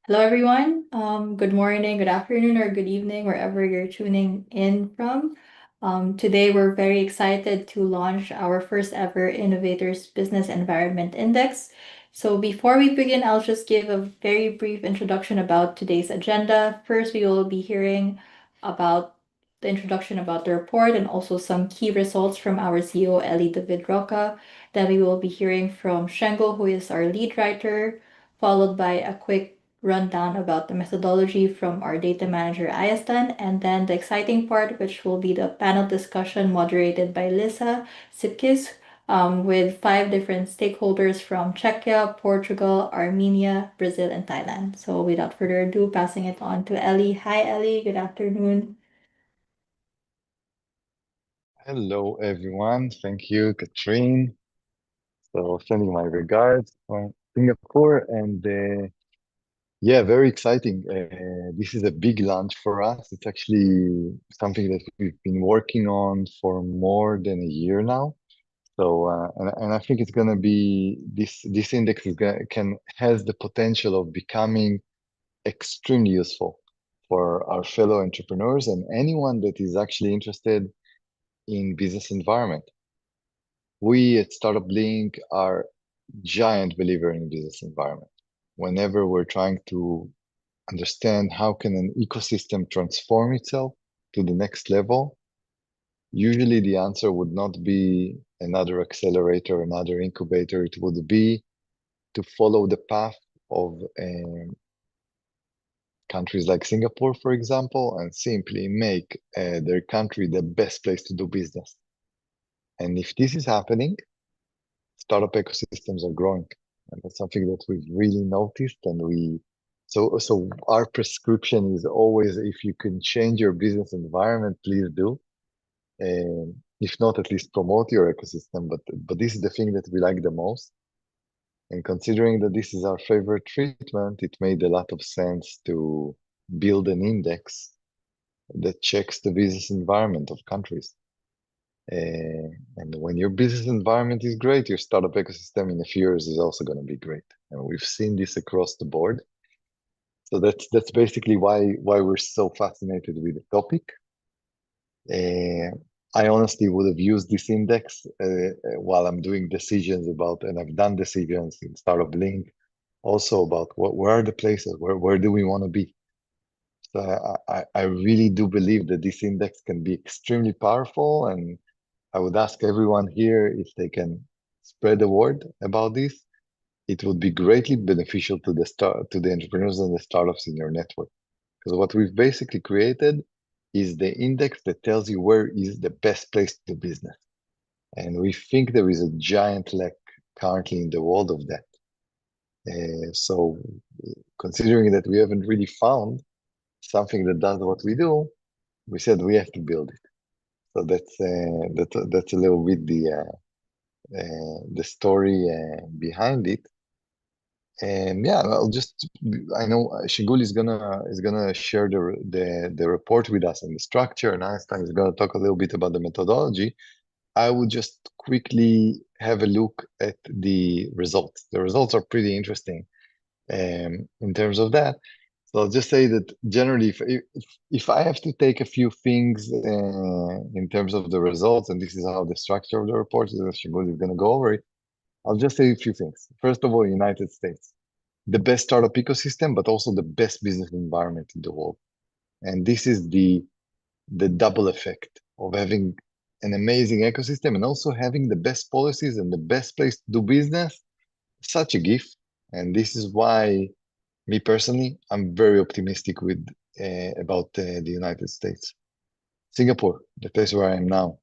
Hello, everyone. Good morning, good afternoon, or good evening, wherever you're tuning in from. Today, we're very excited to launch our first ever Innovators Business Environment Index. So, before we begin, I'll just give a very brief introduction about today's agenda. First, we will be hearing about the introduction about the report and also some key results from our CEO, Ellie David Roca. Then, we will be hearing from Shengo, who is our lead writer, followed by a quick rundown about the methodology from our data manager, Ayastan, and then the exciting part, which will be the panel discussion moderated by Lisa Sipkis, with five different stakeholders from Czechia, Portugal, Armenia, Brazil, and Thailand. So without further ado, passing it on to Ellie. Hi, Ellie. Good afternoon. Hello, everyone. Thank you, Katrine. So, sending my regards from Singapore. And yeah, very exciting. This is a big launch for us. It's actually something that we've been working on for more than a year now. So, and I think it's going to be this index can has the potential of becoming extremely useful for our fellow entrepreneurs and anyone that is actually interested in business environment. We at StartupBlink are giant believer in business environment. Whenever we're trying to understand how can an ecosystem transform itself to the next level, usually the answer would not be another accelerator, another incubator. It would be to follow the path of countries like Singapore, for example, and simply make their country the best place to do business. And if this is happening, startup ecosystems are growing. And that's something that we've really noticed. And so our prescription is always if you can change your business environment, please do. And if not, at least promote your ecosystem. But this is the thing that we like the most. And considering that this is our favorite treatment, it made a lot of sense to build an index that checks the business environment of countries. And when your business environment is great, your startup ecosystem in a few years is also going to be great. And we've seen this across the board. So that's basically why we're so fascinated with the topic. Uh, I honestly would have used this index while I'm doing decisions about, and I've done decisions in StartupBlink also about where are the places, where do we want to be. So I really do believe that this index can be extremely powerful, and I would ask everyone here if they can spread the word about this. It would be greatly beneficial to the entrepreneurs and the startups in your network. Because what we've basically created is the index that tells you where is the best place to do business. And we think there is a giant lack currently in the world of that. So considering that we haven't really found something that does what we do, we said we have to build it. So that's a little bit the story behind it. And yeah, I know Shigul is gonna share the report with us and the structure, and Einstein is gonna talk a little bit about the methodology. I would just quickly have a look at the results. The results are pretty interesting in terms of that. So I'll just say that generally, if I have to take a few things in terms of the results, and this is how the structure of the report is, Shigul is going to go over it, I'll just say a few things. First of all, United States, the best startup ecosystem, but also the best business environment in the world. And this is the double effect of having an amazing ecosystem and also having the best policies and the best place to do business. Such a gift. And this is why me personally, I'm very optimistic about the United States. Singapore, the place where I am now.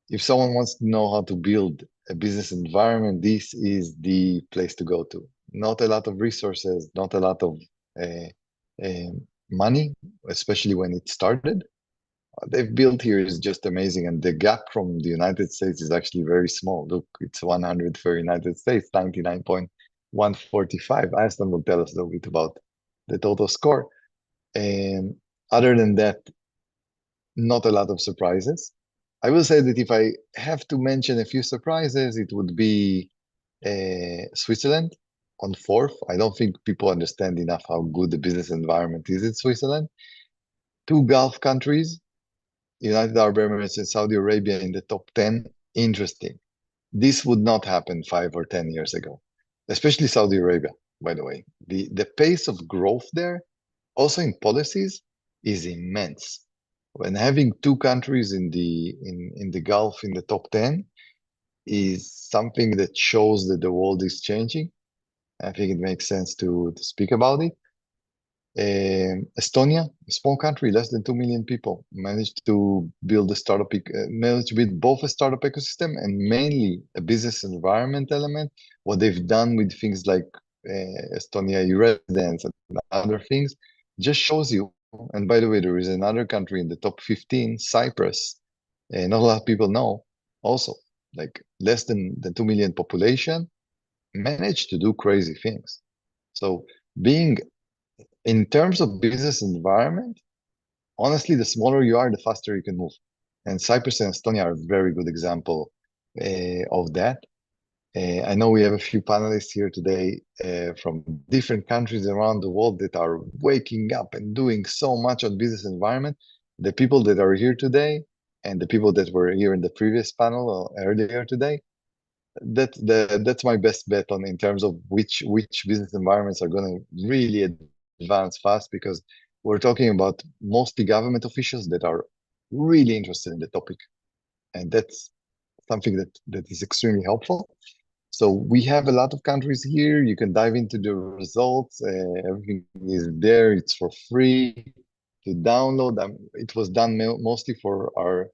If someone wants to know how to build a business environment, this is the place to go to. Not a lot of resources, not a lot of uh, uh, money, especially when it started. What they've built here is just amazing, and the gap from the United States is actually very small. Look, it's 100 for United States, 99.145. Aston will tell us a little bit about the total score. And other than that, not a lot of surprises. I will say that if I have to mention a few surprises, it would be Switzerland. on fourth. I don't think people understand enough how good the business environment is in Switzerland. Two Gulf countries, United Arab Emirates and Saudi Arabia in the top 10. Interesting. This would not happen 5 or 10 years ago, especially Saudi Arabia, by the way. The pace of growth there, also in policies, is immense. When having two countries in the Gulf in the top 10 is something that shows that the world is changing. I think it makes sense to speak about it. Estonia, a small country, less than 2 million people, managed to build managed to build both a startup ecosystem and mainly a business environment element. What they've done with things like Estonia e-residence and other things just shows you. And by the way, there is another country in the top 15, Cyprus, not a lot of people know, also, like less than 2 million population, managed to do crazy things. So being in terms of business environment, honestly, the smaller you are, the faster you can move. And Cyprus and Estonia are a very good example of that. I know we have a few panelists here today from different countries around the world that are waking up and doing so much on business environment. The people that are here today and the people that were here in the previous panel earlier today, that's my best bet on in terms of which business environments are going to really advance fast, because we're talking about mostly government officials that are really interested in the topic, and that's something that is extremely helpful. So we have a lot of countries here. You can dive into the results. Everything is there. It's for free to download. It was done mostly for our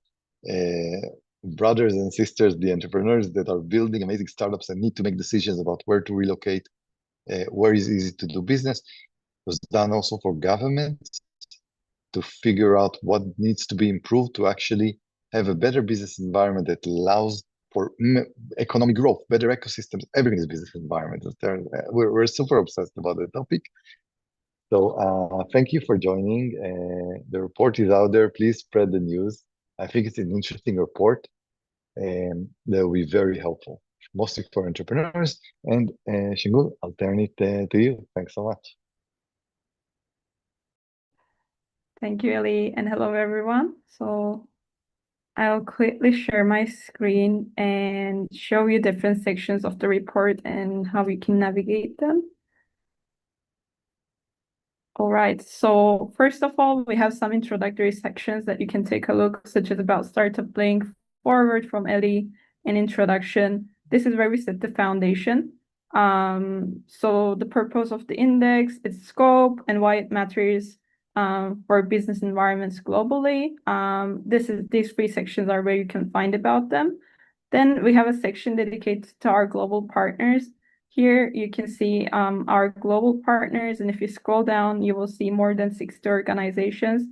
brothers and sisters, the entrepreneurs that are building amazing startups and need to make decisions about where to relocate, where is easy to do business. It was done also for governments to figure out what needs to be improved to actually have a better business environment that allows for economic growth, better ecosystems. Everything is business environment. We're super obsessed about the topic. So thank you for joining. The report is out there. Please spread the news. I think it's an interesting report, and that will be very helpful, mostly for entrepreneurs. And Shingul, I'll turn it to you. Thanks so much. Thank you, Ellie, and hello, everyone. So I'll quickly share my screen and show you different sections of the report and how you can navigate them. All right, so first of all, we have some introductory sections that you can take a look, such as about StartupBlink, forward from Ellie, and introduction. This is where we set the foundation. So the purpose of the index, its scope, and why it matters for business environments globally. These three sections are where you can find about them. Then we have a section dedicated to our global partners. Here you can see our global partners, and if you scroll down, you will see more than 60 organizations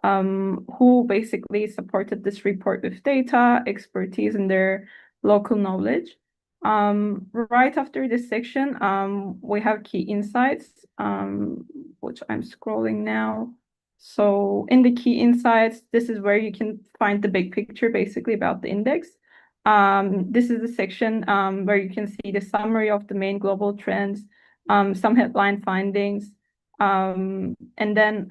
who basically supported this report with data, expertise, and their local knowledge. Right after this section, we have key insights, which I'm scrolling now. So in the key insights, this is where you can find the big picture basically about the index. This is the section where you can see the summary of the main global trends, some headline findings. And then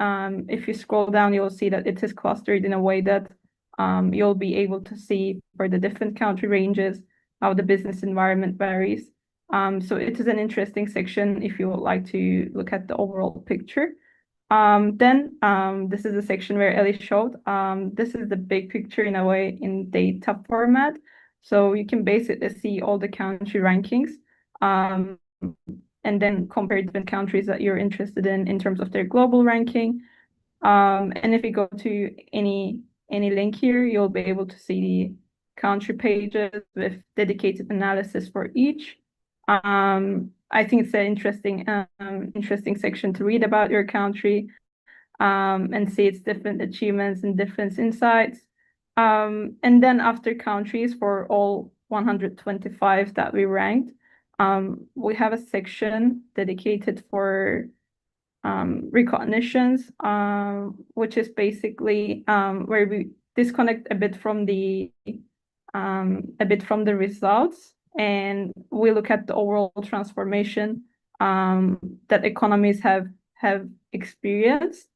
if you scroll down, you'll see that it is clustered in a way that you'll be able to see for the different country ranges how the business environment varies. So it is an interesting section if you would like to look at the overall picture. Then this is the section where Ellie showed. This is the big picture in a way in data format. So you can basically see all the country rankings and then compare different countries that you're interested in terms of their global ranking. And if you go to any link here, you'll be able to see the country pages with dedicated analysis for each. I think it's an interesting section to read about your country and see its different achievements and different insights. And then after countries for all 125 that we ranked, we have a section dedicated for recognitions, which is basically where we disconnect a bit from the results, and we look at the overall transformation that economies have experienced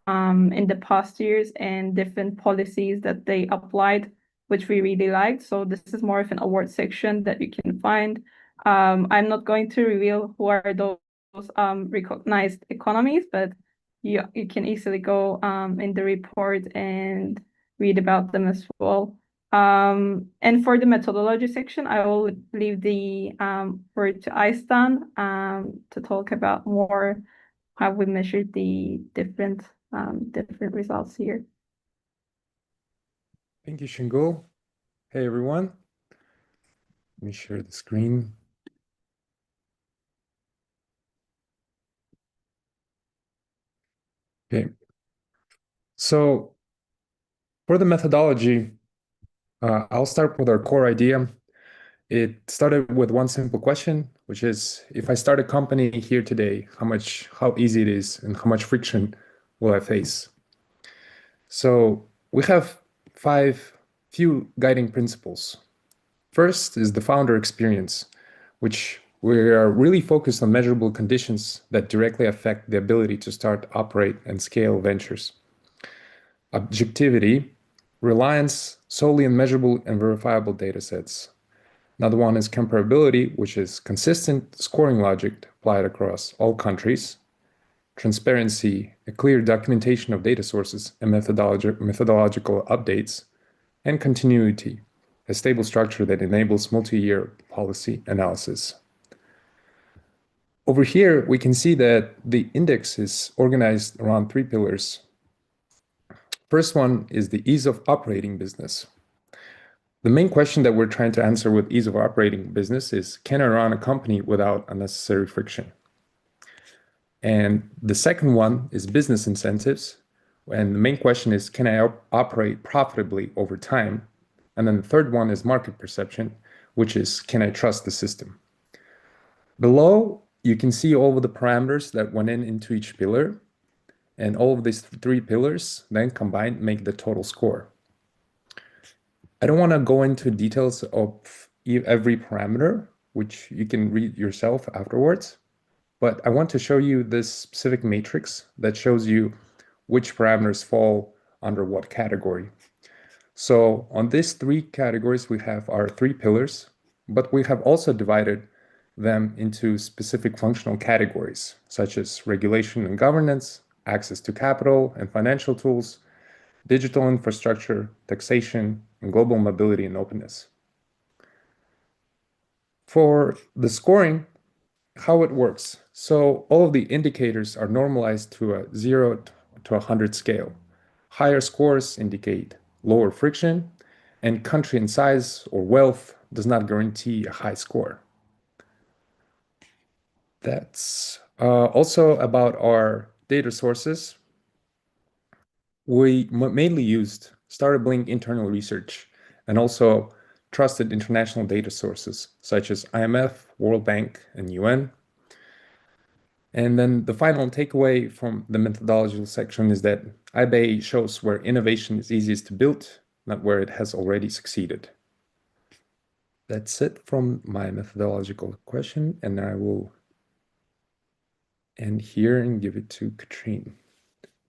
in the past years, and different policies that they applied, which we really liked. So this is more of an award section that you can find. I'm not going to reveal who are those recognized economies, but you can easily go in the report and read about them as well. And for the methodology section, I will leave the word to Aistan to talk about more how we measured the different results here. Thank you, Shingo. Hey, everyone. Let me share the screen. Okay. So for the methodology, I'll start with our core idea. It started with one simple question, which is, if I start a company here today, how easy it is and how much friction will I face? So we have few guiding principles. First is the founder experience, which we are really focused on measurable conditions that directly affect the ability to start, operate, and scale ventures. Objectivity, reliance solely on measurable and verifiable data sets. Another one is comparability, which is consistent scoring logic applied across all countries. Transparency, a clear documentation of data sources and methodological updates. And continuity, a stable structure that enables multi-year policy analysis. Over here, we can see that the index is organized around 3 pillars. First one is the ease of operating business. The main question that we're trying to answer with ease of operating business is, can I run a company without unnecessary friction? And the second one is business incentives. And the main question is, can I operate profitably over time? And then the third one is market perception, which is, can I trust the system? Below, you can see all of the parameters that went into each pillar. And all of these 3 pillars then combined make the total score. I don't want to go into details of every parameter, which you can read yourself afterwards. But I want to show you this specific matrix that shows you which parameters fall under what category. So on these 3 categories, we have our 3 pillars, but we have also divided them into specific functional categories, such as regulation and governance, access to capital and financial tools, digital infrastructure, taxation, and global mobility and openness. For the scoring, how it works. So all of the indicators are normalized to a 0 to 100 scale. Higher scores indicate lower friction, and country and size or wealth does not guarantee a high score. That's also about our data sources. We mainly used StartupBlink internal research and also trusted international data sources such as IMF, World Bank, and UN. And then the final takeaway from the methodological section is that IBEI shows where innovation is easiest to build, not where it has already succeeded. That's it from my methodological question, and I will end here and give it to Katrine.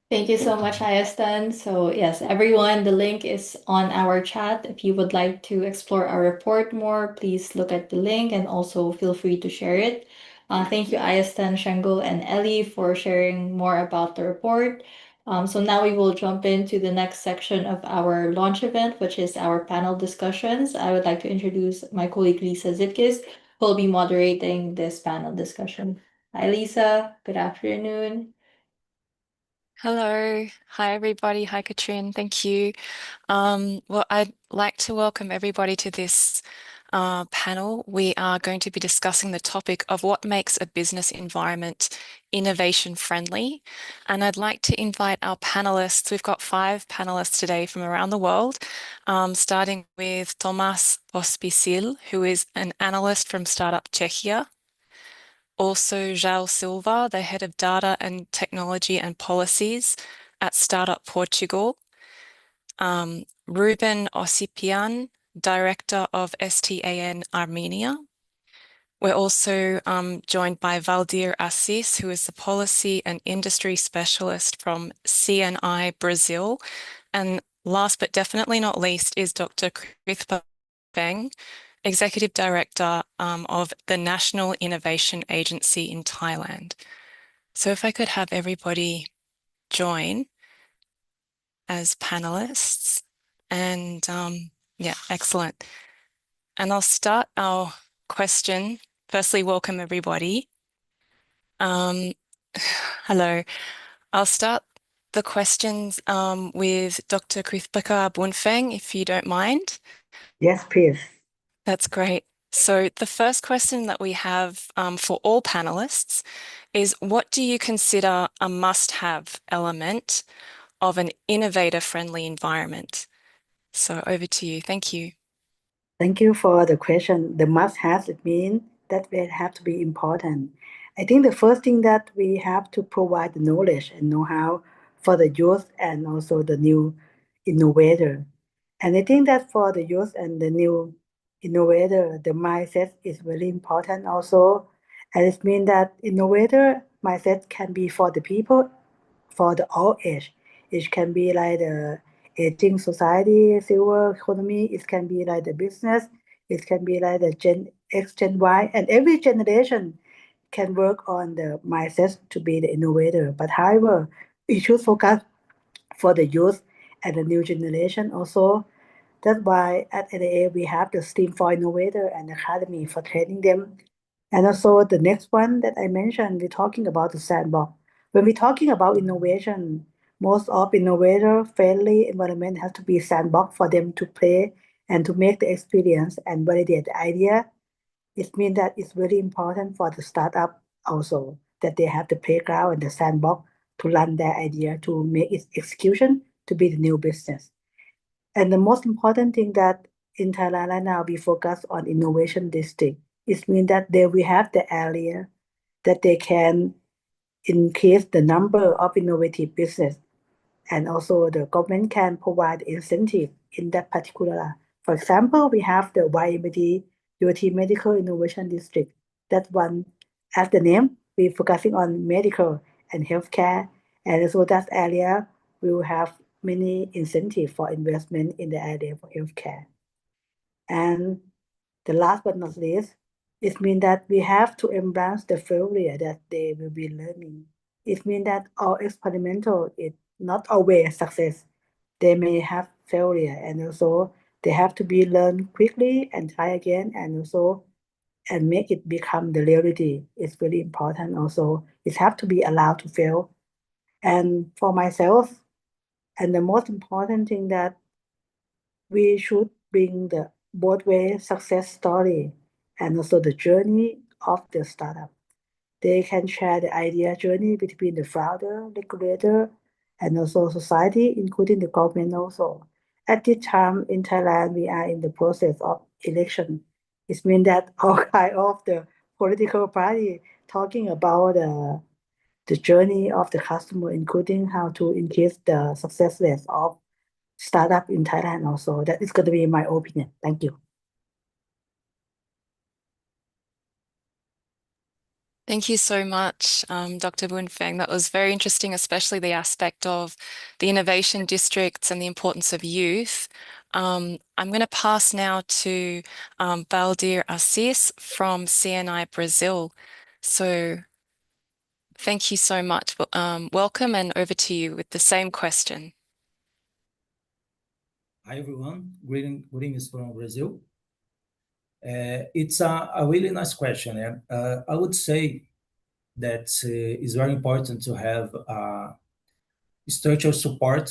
Thank you so much, Ayastan. So yes, everyone, the link is on our chat. If you would like to explore our report more, please look at the link and also feel free to share it. Thank you, Ayastan, Shango, and Ellie for sharing more about the report. So now we will jump into the next section of our launch event, which is our panel discussions. I would like to introduce my colleague Lisa Zitkis, who will be moderating this panel discussion. Hi, Lisa. Good afternoon. Hello. Hi, everybody. Hi, Katrine. Thank you. Well, I'd like to welcome everybody to this panel. We are going to be discussing the topic of what makes a business environment innovation friendly. And I'd like to invite our panelists. We've got 5 panelists today from around the world, starting with Tomas Pospisil, who is an analyst from Startup Czechia. Also, João Silva, the head of data and technology and policies at Startup Portugal. Ruben Osipian, director of STAN Armenia. We're also joined by Valdir Assis, who is the Policy and Industry Specialist from CNI Brazil. And last but definitely not least is Dr. Krithpa Beng, Executive Director of the National Innovation Agency in Thailand. So if I could have everybody join as panelists. And yeah, excellent. And I'll start our question. Firstly, welcome everybody. Hello. I'll start the questions with Dr. Krithpaka Bunfeng, if you don't mind. Yes, please. That's great. So the first question that we have for all panelists is, what do you consider a must-have element of an innovator-friendly environment? So over to you. Thank you. Thank you for the question. The must-have, it means that they have to be important. I think the first thing that we have to provide the knowledge and know-how for the youth and also the new innovator. And I think that for the youth and the new innovator, the mindset is very important also. And it means that innovator mindset can be for the people for the all age. It can be like the aging society, silver economy. It can be like the business. It can be like the Gen X, Gen Y, and every generation can work on the mindset to be the innovator. But however, we should focus for the youth and the new generation also. That's why at NAA we have the Steam for Innovator and Academy for training them. And also the next one that I mentioned, we're talking about the sandbox. When we're talking about innovation, most of innovator-friendly environment has to be sandbox for them to play and to make the experience and validate the idea. It means that it's very important for the startup also that they have the playground and the sandbox to run their idea to make its execution to be the new business. And the most important thing that in Thailand right now, we focus on innovation district. It means that they will have the area that they can increase the number of innovative business. And also the government can provide incentive in that particular. For example, we have the YMD UT Medical Innovation District. That one, as the name, we're focusing on medical and healthcare. And so that area will have many incentive for investment in the area for healthcare. And the last but not least, it means that we have to embrace the failure that they will be learning. It means that all experimental is not always success. They may have failure and also they have to be learned quickly and try again and also and make it become the reality. It's very important also. It have to be allowed to fail. And for myself, and the most important thing that we should bring the both way success story and also the journey of the startup. They can share the idea journey between the founder, regulator, and also society, including the government also. At this time in Thailand, we are in the process of election. It means that all kind of the political party talking about the journey of the customer, including how to increase the success rate of startup in Thailand also. That is going to be my opinion. Thank you. Thank you so much, Dr. Bunfeng. That was very interesting, especially the aspect of the innovation districts and the importance of youth. I'm going to pass now to Valdir Assis from CNI Brazil. So thank you so much. Welcome, and over to you with the same question. Hi, everyone. Greetings from Brazil. It's a really nice question. And I would say that it's very important to have structural support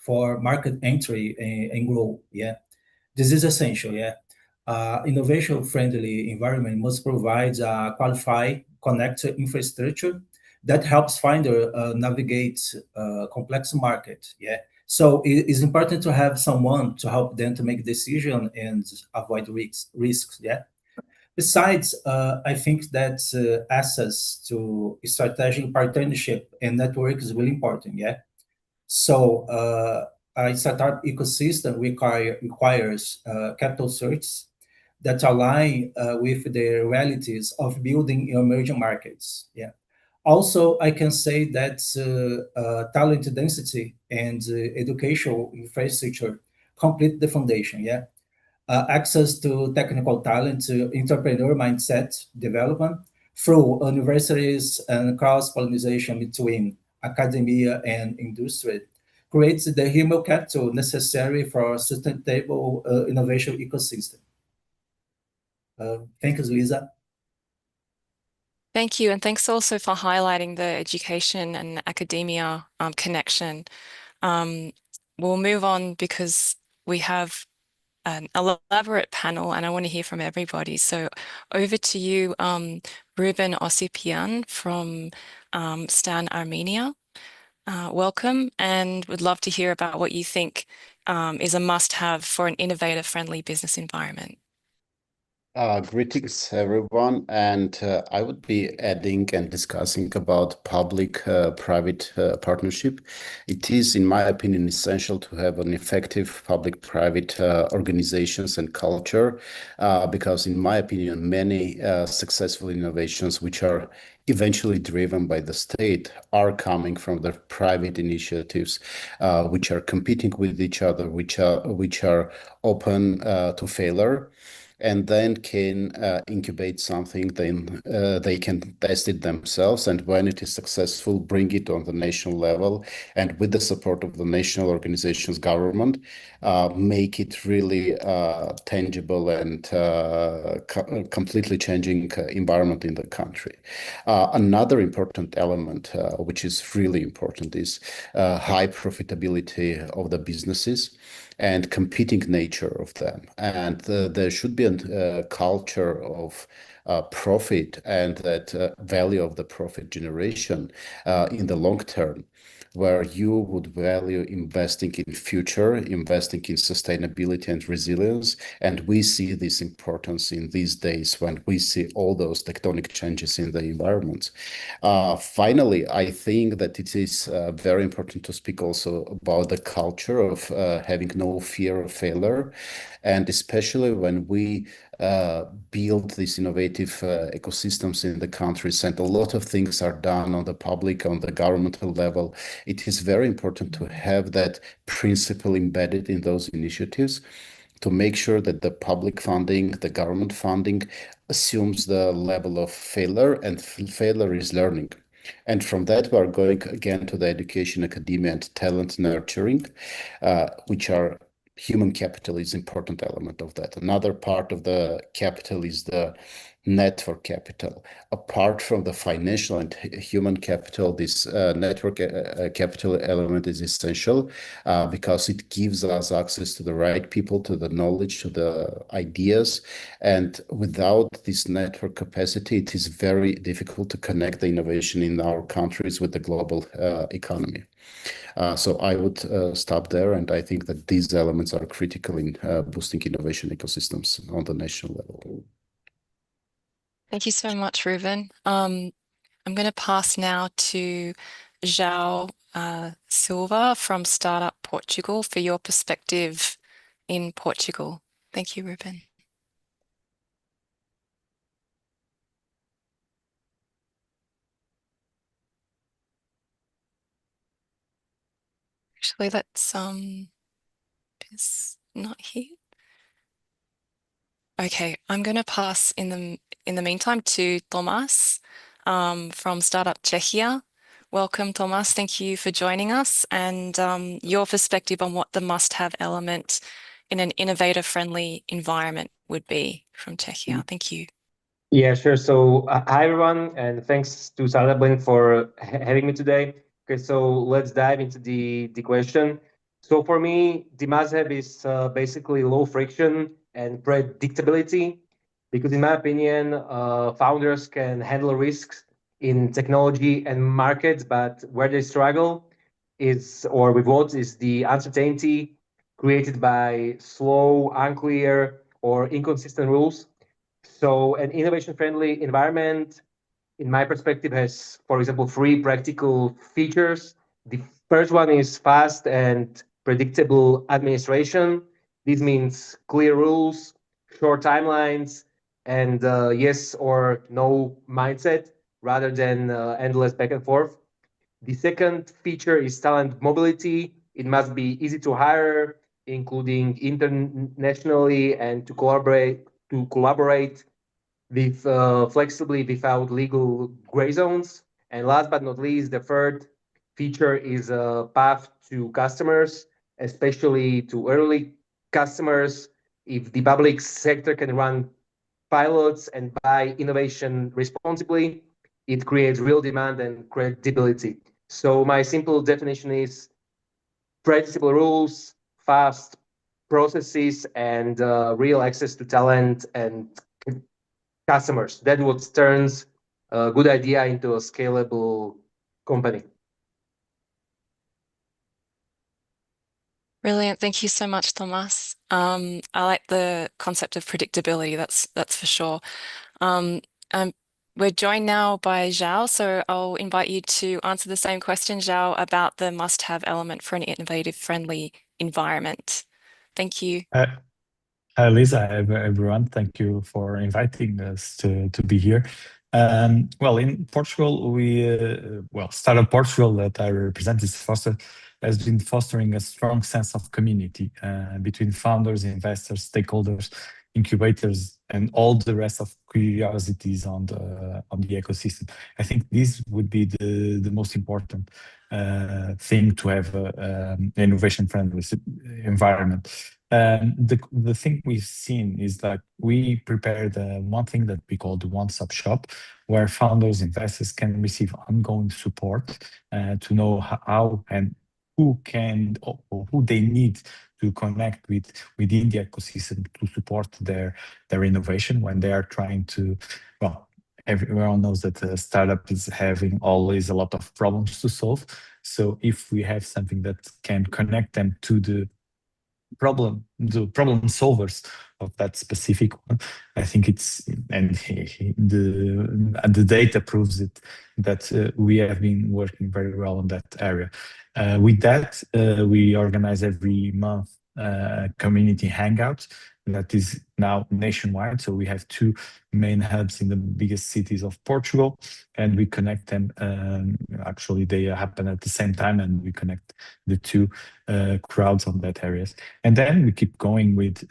for market entry and growth. Yeah, this is essential. Yeah, innovation-friendly environment must provide a qualified, connected infrastructure that helps finder navigate complex market. Yeah, so it's important to have someone to help them to make decision and avoid risks. Yeah. Besides, I think that access to strategic partnership and network is really important. Yeah. So a startup ecosystem requires capital search that align with the realities of building emerging markets. Yeah. Also, I can say that talent density and educational infrastructure complete the foundation. Yeah. Access to technical talent, entrepreneur mindset development through universities and cross-pollination between academia and industry creates the human capital necessary for a sustainable innovation ecosystem. Thank you, Luisa. Thank you, and thanks also for highlighting the education and academia connection. We'll move on because we have an elaborate panel and I want to hear from everybody. So over to you, Ruben Ossipian from Stan Armenia. Welcome, and would love to hear about what you think is a must-have for an innovator-friendly business environment. Greetings, everyone, and I would be adding and discussing about public-private partnership. It is, in my opinion, essential to have an effective public-private organizations and culture, because, in my opinion, many successful innovations which are eventually driven by the state are coming from the private initiatives, which are competing with each other, which are open to failure, and then can incubate something, then they can test it themselves, and when it is successful, bring it on the national level, and with the support of the national organizations, government, make it really tangible and completely changing environment in the country. Another important element, which is really important, is high profitability of the businesses and competing nature of them. And there should be a culture of profit and that value of the profit generation in the long term, where you would value investing in future, investing in sustainability and resilience. And we see this importance in these days when we see all those tectonic changes in the environment. Finally, I think that it is very important to speak also about the culture of having no fear of failure. And especially when we build these innovative ecosystems in the countries, and a lot of things are done on the public, on the governmental level, it is very important to have that principle embedded in those initiatives to make sure that the public funding, the government funding, assumes the level of failure, and failure is learning. And from that, we are going again to the education, academia, and talent nurturing, which are human capital is important element of that. Another part of the capital is the network capital. Apart from the financial and human capital, this network capital element is essential because it gives us access to the right people, to the knowledge, to the ideas. And without this network capacity, it is very difficult to connect the innovation in our countries with the global economy. So I would stop there, and I think that these elements are critical in boosting innovation ecosystems on the national level. Thank you so much, Ruben. I'm going to pass now to João Silva from Startup Portugal for your perspective in Portugal. Thank you, Ruben. Actually, let's is not here. Okay, I'm going to pass in the meantime to Tomas from Startup Czechia. Welcome, Tomas. Thank you for joining us, and your perspective on what the must-have element in an innovator-friendly environment would be from Czechia. Thank you. Yeah, sure. So hi, everyone, and thanks to StartupBlink for having me today. Okay, so let's dive into the question. So for me, the must-have is basically low friction and predictability, because in my opinion, founders can handle risks in technology and markets, but where they struggle is, or with what is the uncertainty created by slow, unclear, or inconsistent rules. So an innovation-friendly environment, in my perspective, has, for example, three practical features. The first one is fast and predictable administration. This means clear rules, short timelines, and yes or no mindset rather than endless back and forth. The second feature is talent mobility. It must be easy to hire, including internationally, and to collaborate with flexibly without legal gray zones. And last but not least, the third feature is a path to customers, especially to early customers. If the public sector can run pilots and buy innovation responsibly, it creates real demand and credibility. So my simple definition is predictable rules, fast processes, and real access to talent and customers. That what turns a good idea into a scalable company. Brilliant. Thank you so much, Thomas. I like the concept of predictability. That's for sure. Um, we're joined now by Zhao, so I'll invite you to answer the same question, Zhao, about the must-have element for an innovative, friendly environment. Thank you. Hi, Lisa. Hi, everyone. Thank you for inviting us to be here. Well, in Portugal, Startup Portugal that I represent has been fostering a strong sense of community between founders, investors, stakeholders, incubators, and all the rest of curiosities on the ecosystem. I think this would be the most important thing to have an innovation-friendly environment. The thing we've seen is that we prepared one thing that we call the one-stop shop, where founders, investors can receive ongoing support to know how and who can or who they need to connect with within the ecosystem to support their innovation when they are trying to, well, everyone knows that a startup is having always a lot of problems to solve. So if we have something that can connect them to the problem solvers of that specific one, I think the data proves it that we have been working very well in that area. With that, we organize every month community hangouts that is now nationwide. So we have 2 main hubs in the biggest cities of Portugal, and we connect them. Actually, they happen at the same time, and we connect the 2 crowds on that areas. And then we keep going with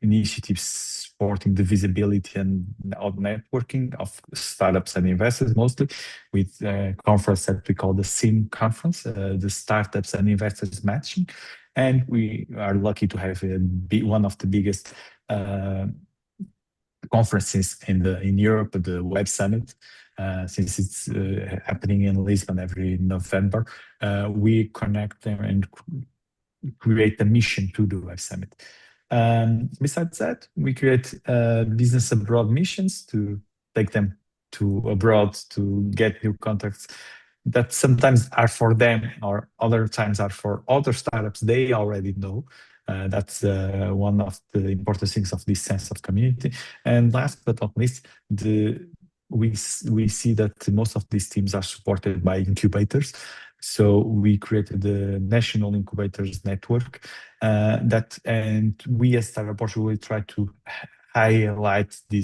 initiatives supporting the visibility and networking of startups and investors, mostly with a conference that we call the SIM conference, the Startups and Investors Matching. And we are lucky to have one of the biggest conferences in Europe, the Web Summit, since it's happening in Lisbon every November. We connect them and create a mission to the Web Summit. Besides that, we create business abroad missions to take them to abroad to get new contacts that sometimes are for them or other times are for other startups they already know. That's one of the important things of this sense of community. And last but not least, we see that most of these teams are supported by incubators. So we created the National Incubators Network and we as Startup Portugal will try to highlight the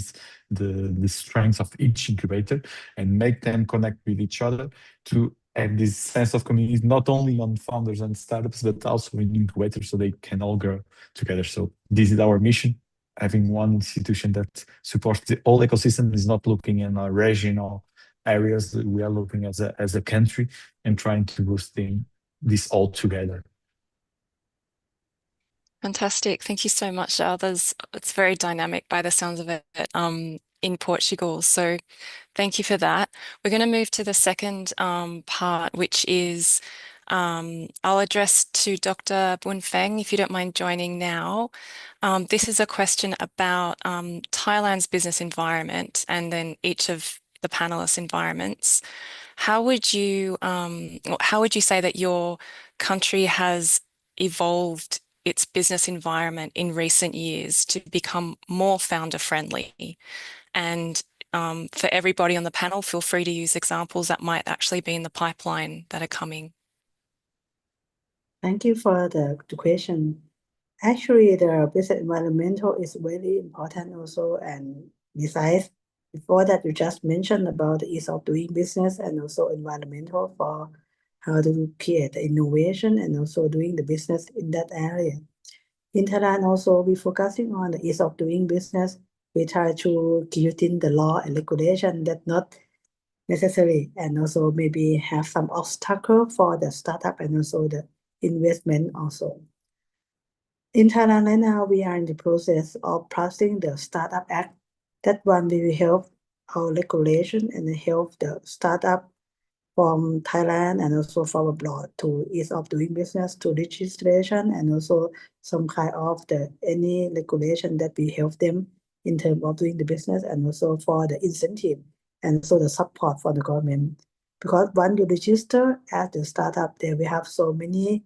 strengths of each incubator and make them connect with each other to have this sense of community, not only on founders and startups, but also in incubators so they can all grow together. So this is our mission. Having one institution that supports the whole ecosystem is not looking in our regional areas. We are looking as a country and trying to boost this all together. Fantastic. Thank you so much, Zhao. It's very dynamic by the sounds of it in Portugal. So thank you for that. We're going to move to the second part, which is I'll address to Dr. Bunfeng, if you don't mind joining now. This is a question about Thailand's business environment and then each of the panelists' environments. How would you say that your country has evolved its business environment in recent years to become more founder friendly? And for everybody on the panel, feel free to use examples that might actually be in the pipeline that are coming. Thank you for the question. Actually, the business environmental is very important also. And besides, before that, you just mentioned about the ease of doing business and also environmental for how to create the innovation and also doing the business in that area. In Thailand, also, we focusing on the ease of doing business. We try to guillotine the law and regulation that not necessary and also maybe have some obstacle for the startup and also the investment also. In Thailand right now, we are in the process of passing the Startup Act. That one will help our regulation and help the startup from Thailand and also from abroad to ease of doing business, to registration, and also some kind of the any regulation that will help them in terms of doing the business and also for the incentive and so the support for the government. Because once you register as the startup, there we have so many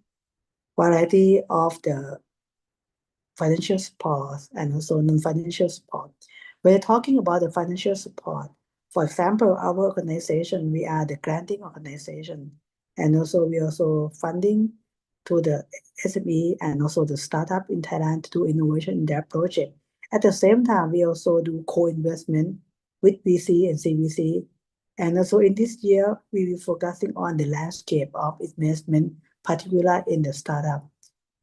variety of the financial support and also non-financial support. We're talking about the financial support. For example, our organization, we are the granting organization, and also we also funding to the SME and also the startup in Thailand to do innovation in their project. At the same time, we also do co-investment with VC and CVC. And also in this year, we will focusing on the landscape of investment, particularly in the startup.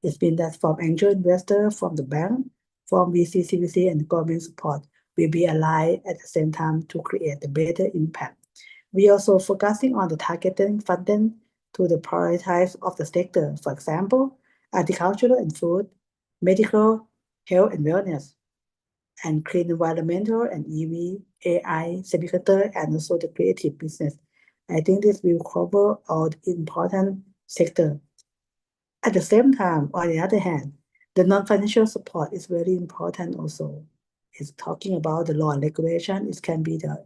It's been that from angel investor, from the bank, from VC, CVC, and government support will be aligned at the same time to create a better impact. We also focusing on the targeting funding to the prioritize of the sector. For example, agricultural and food, medical, health and wellness, and clean environmental and EV, AI, semiconductor, and also the creative business. I think this will cover all the important sector. At the same time, on the other hand, the non-financial support is very important also. It's talking about the law and regulation. It can be the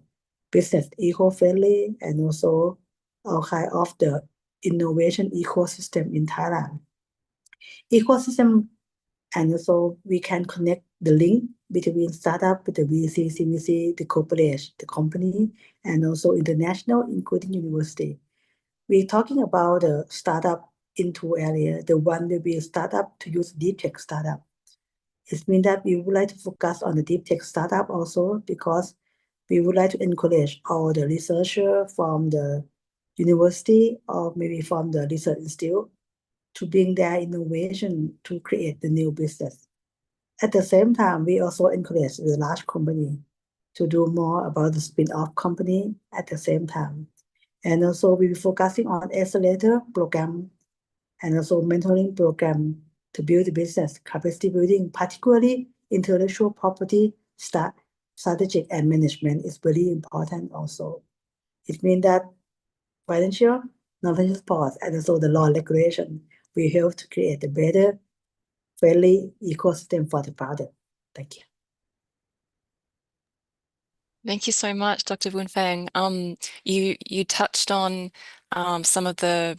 business eco-friendly and also all kind of the innovation ecosystem in Thailand. Ecosystem, and also we can connect the link between startup with the VC, CVC, the corporation, the company, and also international, including university. We're talking about the startup in two areas. The one will be a startup to use deep tech startup. It means that we would like to focus on the deep tech startup also because we would like to encourage all the researchers from the university or maybe from the research institute to bring their innovation to create the new business. At the same time, we also encourage the large company to do more about the spin-off company at the same time. And also we'll be focusing on accelerator program and also mentoring program to build the business capacity building, particularly intellectual property, strategic and management is very important also. It means that financial, non-financial support, and also the law regulation will help to create a better, friendly ecosystem for the product. Thank you. Thank you so much, Dr. Wunfeng. You touched on some of the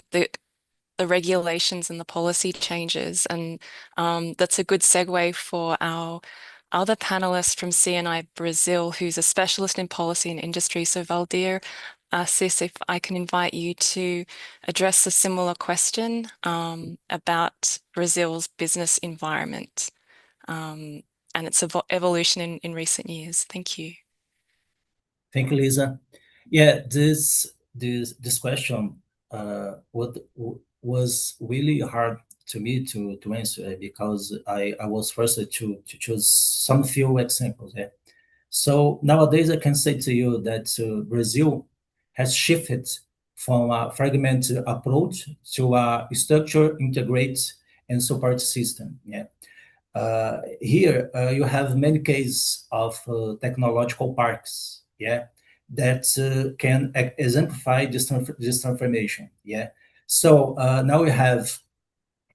regulations and the policy changes, and that's a good segue for our other panelist from CNI Brazil, who's a specialist in policy and industry. So Valdir Assis, if I can invite you to address a similar question about Brazil's business environment and its evolution in recent years. Thank you. Thank you, Lisa. Yeah, this question was really hard to me to answer because I was forced to choose some few examples. Yeah. So nowadays I can say to you that Brazil has shifted from a fragmented approach to a structured, integrated, and support system. Yeah. Here you have many cases of technological parks, yeah, that can exemplify this transformation, yeah. So now we have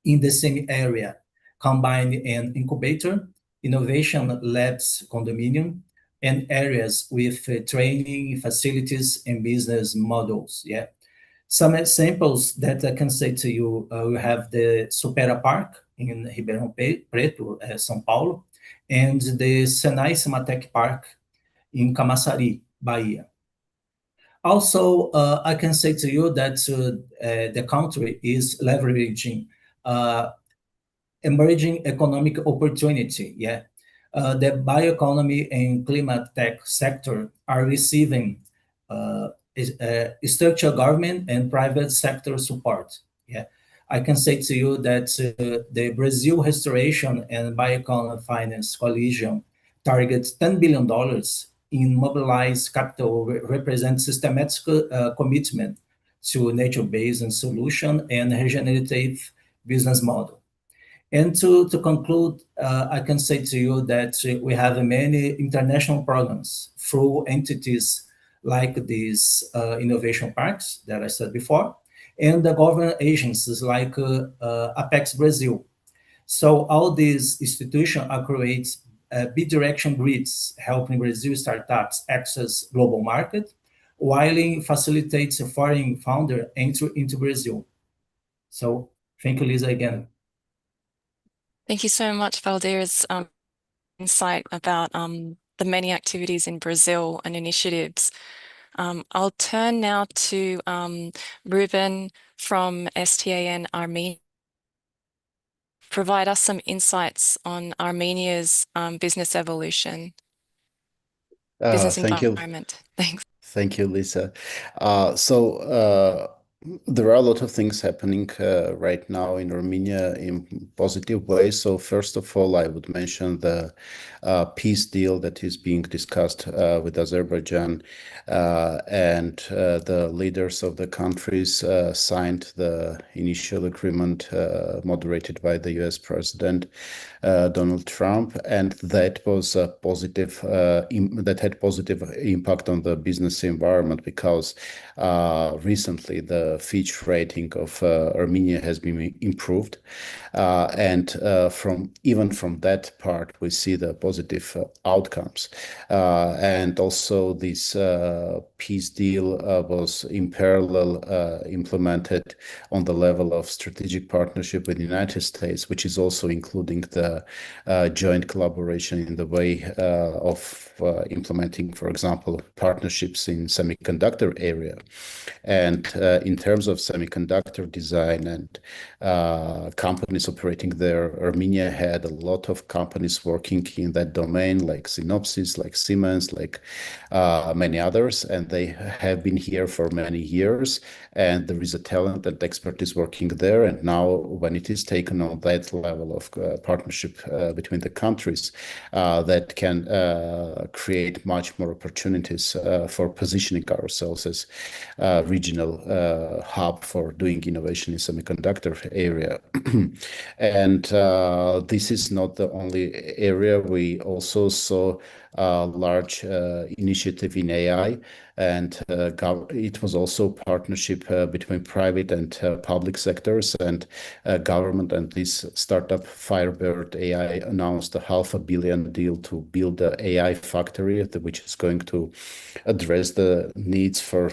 in the same area combined an incubator, innovation labs, condominium, and areas with training facilities and business models, yeah. Some examples that I can say to you, we have the Supera Park in Ribeirão Preto, São Paulo, and the Senai Cimatec Park in Camaçari, Bahia. Also, I can say to you that the country is leveraging emerging economic opportunity. Yeah, the bioeconomy and climate tech sector are receiving structural government and private sector support. Yeah, I can say to you that the Brazil Restoration and Bioeconomy Finance Coalition targets $10 billion in mobilized capital, represents systematic commitment to nature-based and solution and regenerative business model. And to conclude, I can say to you that we have many international programs through entities like these innovation parks that I said before, and the government agencies like Apex Brazil. So all these institutions are create bidirection grids, helping Brazil startups access global market, while it facilitates a foreign founder entry into Brazil. So thank you, Lisa, again. Thank you so much, Valdir's insight about the many activities in Brazil and initiatives. I'll turn now to Ruben from STAN Armenia. Provide us some insights on Armenia's business evolution, business Thank you. environment. Thanks. Thank you, Lisa. There are a lot of things happening right now in Armenia in positive ways. So first of all, I would mention the peace deal that is being discussed with Azerbaijan, and the leaders of the countries signed the initial agreement moderated by the US President Donald Trump, and that was a positive that had positive impact on the business environment, because recently the Fitch rating of Armenia has been improved, and even from that part we see the positive outcomes, and also this peace deal was in parallel implemented on the level of strategic partnership with the United States, which is also including the joint collaboration in the way of implementing, for example, partnerships in semiconductor area. And in terms of semiconductor design and companies operating there, Armenia had a lot of companies working in that domain, like Synopsys, like Siemens, like many others, and they have been here for many years, and there is a talent and expertise working there. And now when it is taken on that level of partnership between the countries, that can create much more opportunities for positioning ourselves as a regional hub for doing innovation in semiconductor area. And this is not the only area. We also saw a large initiative in AI, and it was also partnership between private and public sectors and government. And this startup Firebird AI announced a $500 million deal to build an AI factory, which is going to address the needs for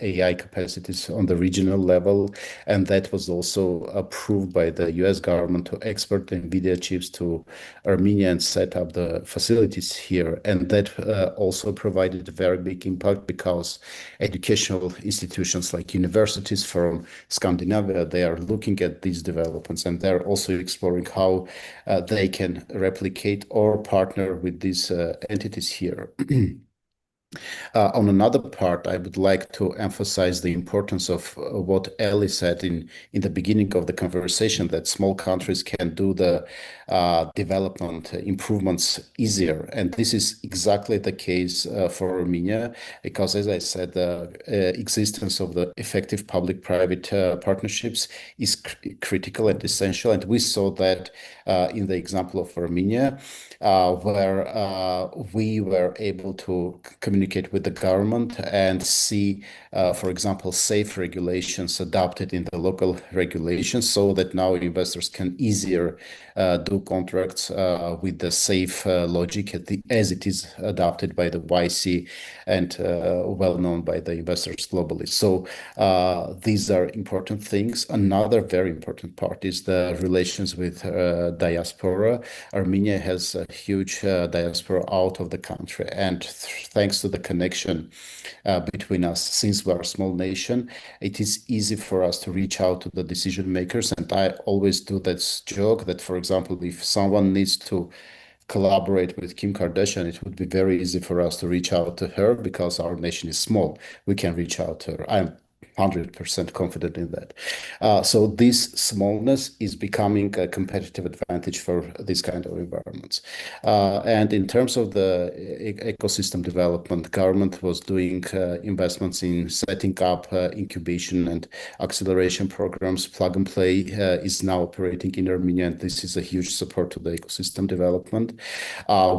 AI capacities on the regional level. And that was also approved by the US government to export NVIDIA chips to Armenia and set up the facilities here. And that also provided a very big impact, because educational institutions like universities from Scandinavia, they are looking at these developments, and they're also exploring how they can replicate or partner with these entities here. On another part, I would like to emphasize the importance of what Ellie said in the beginning of the conversation, that small countries can do the development improvements easier. And this is exactly the case for Armenia, because, as I said, the existence of the effective public-private partnerships is critical and essential. And we saw that in the example of Armenia, where we were able to communicate with the government and see, for example, safe regulations adopted in the local regulations, so that now investors can easier do contracts with the safe logic as it is adopted by the YC and well known by the investors globally. So these are important things. Another very important part is the relations with diaspora. Armenia has a huge diaspora out of the country, and thanks to the connection between us. Since we are a small nation, it is easy for us to reach out to the decision makers. And I always do that joke that, for example, if someone needs to collaborate with Kim Kardashian, it would be very easy for us to reach out to her because our nation is small. We can reach out to her. I'm 100% confident in that. So this smallness is becoming a competitive advantage for this kind of environments. And in terms of the ecosystem development, government was doing investments in setting up incubation and acceleration programs. Plug and Play is now operating in Armenia, and this is a huge support to the ecosystem development.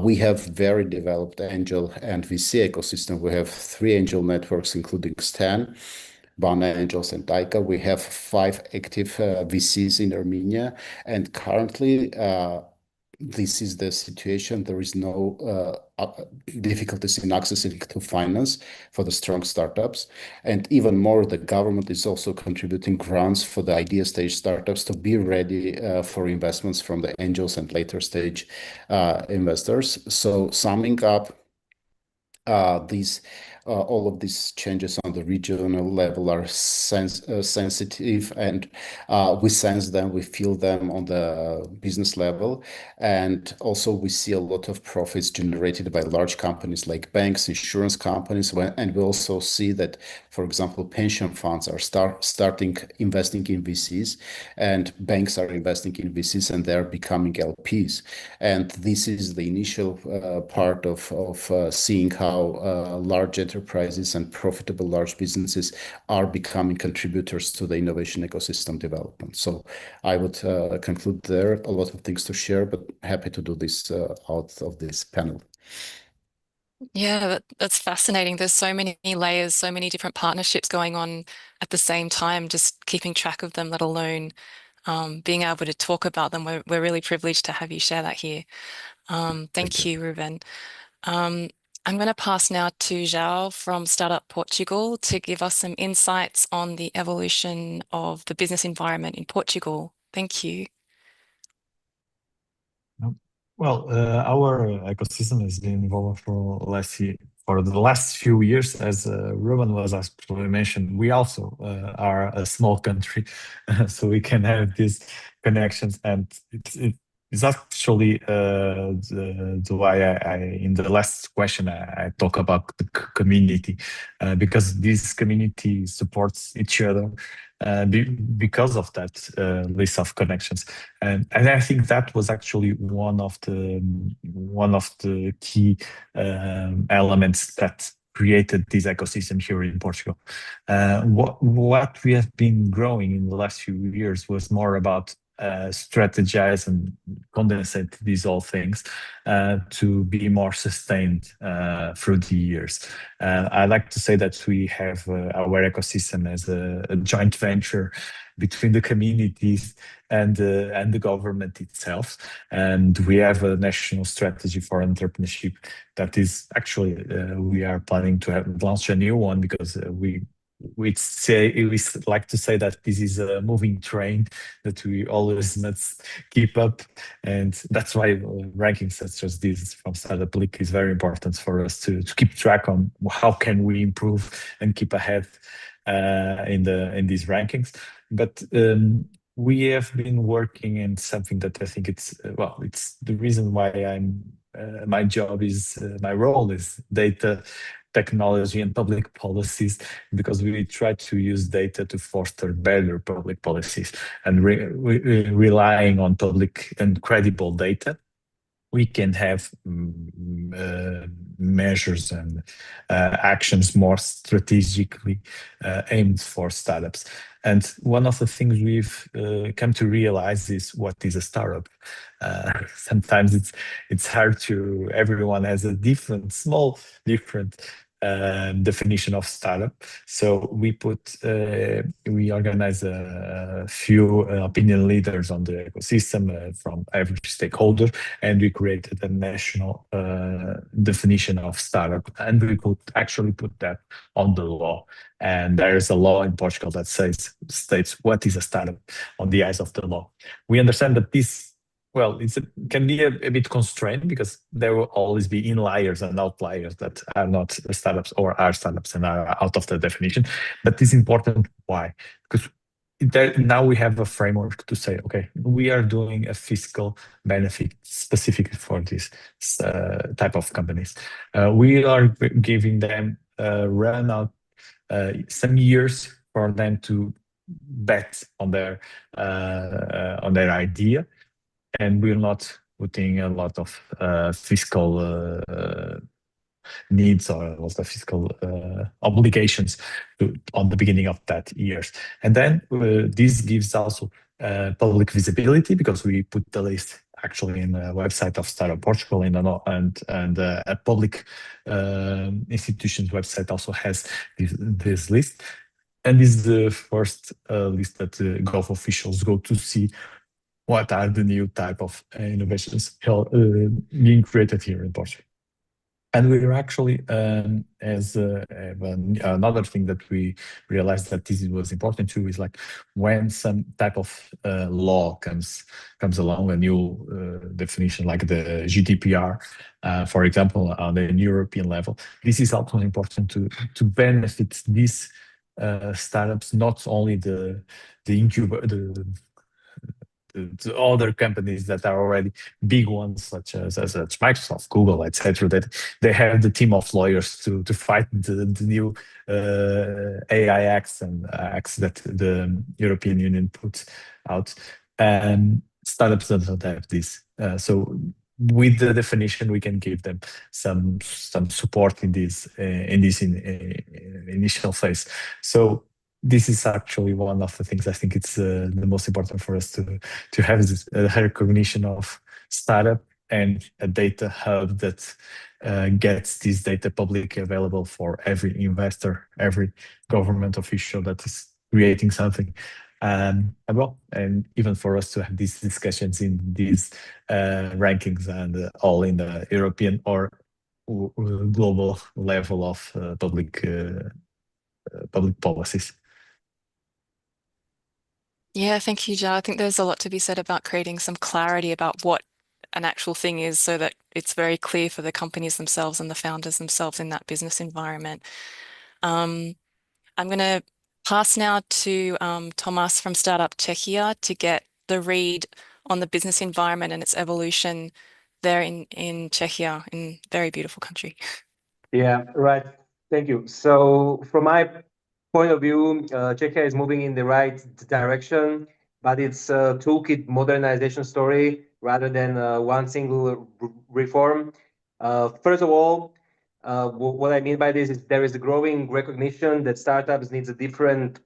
We have very developed angel and VC ecosystem. We have 3 angel networks, including Stan, Bana Angels, and Taika. We have 5 active VCs in Armenia, and currently this is the situation. There is no difficulties in accessing to finance for the strong startups. And even more, the government is also contributing grants for the idea stage startups to be ready for investments from the angels and later stage investors. So summing up, all of these changes on the regional level are sensitive, and we sense them, we feel them on the business level. And also we see a lot of profits generated by large companies like banks, insurance companies, and we also see that, for example, pension funds are starting investing in VCs, and banks are investing in VCs, and they're becoming LPs. And this is the initial part of seeing how large enterprises and profitable large businesses are becoming contributors to the innovation ecosystem development. So I would conclude there. A lot of things to share, but happy to do this out of this panel. Yeah, that's fascinating. There's so many layers, so many different partnerships going on at the same time, just keeping track of them, let alone being able to talk about them. We're really privileged to have you share that here. Thank you, Ruben. I'm going to pass now to João from Startup Portugal to give us some insights on the evolution of the business environment in Portugal. Thank you. Well, our ecosystem has been evolving for the last few years, as Ruben was actually mentioned. We also are a small country, so we can have these connections, and it's actually the why I in the last question I talk about the community, because this community supports each other because of that list of connections, and I think that was actually one of the key elements that created this ecosystem here in Portugal. What we have been growing in the last few years was more about strategize and condensate these all things to be more sustained through the years. I like to say that we have our ecosystem as a joint venture between the communities and the government itself. And we have a national strategy for entrepreneurship that is actually, we are planning to launch a new one, because we like to say that this is a moving train that we always must keep up, and that's why rankings such as this from StartupBlink is very important for us to keep track on how can we improve and keep ahead in these rankings. But we have been working in something that I think it's the reason why my role is data, technology, and public policies, because we try to use data to foster better public policies, and relying on public and credible data, we can have measures and actions more strategically aimed for startups. And one of the things we've come to realize is what is a startup. Sometimes it's hard to, everyone has a different definition of startup. So we organize a few opinion leaders on the ecosystem from every stakeholder, and we created a national definition of startup, and we actually put that on the law. And there is a law in Portugal that states what is a startup on the eyes of the law. We understand that this well, can be a bit constrained because there will always be inliers and outliers that are not startups or are startups and are out of the definition. But it's important. Why? Because now we have a framework to say, okay, we are doing a fiscal benefit specifically for this type of companies. We are giving them run out some years for them to bet on their idea, and we're not putting a lot of fiscal needs or a lot of fiscal obligations on the beginning of that years. And then this gives also public visibility because we put the list actually in the website of Startup Portugal and a public institution's website also has this list. And this is the first list that Gulf officials go to see what are the new type of innovations being created here in Portugal. And we're actually, another thing that we realized that this was important too is like when some type of law comes along, a new definition like the GDPR, for example, on the European level, this is also important to benefit these startups, not only the incubator, the other companies that are already big ones, such as Microsoft, Google, etc. That they have the team of lawyers to fight the new AI acts and acts that the European Union puts out. And startups don't have this. So with the definition, we can give them some support in this initial phase. So this is actually one of the things I think it's the most important for us to have this recognition of startup and a data hub that gets this data publicly available for every investor, every government official that is creating something. And even for us to have these discussions in these rankings and all in the European or global level of public policies. Yeah, thank you, Ja. I think there's a lot to be said about creating some clarity about what an actual thing is so that it's very clear for the companies themselves and the founders themselves in that business environment. I'm going to pass now to Thomas from Startup Czechia to get the read on the business environment and its evolution there in Czechia, in a very beautiful country. Yeah, right. Thank you. So from my point of view, Czechia is moving in the right direction, but it's a toolkit modernization story rather than one single reform. First of all, what I mean by this is there is a growing recognition that startups needs a different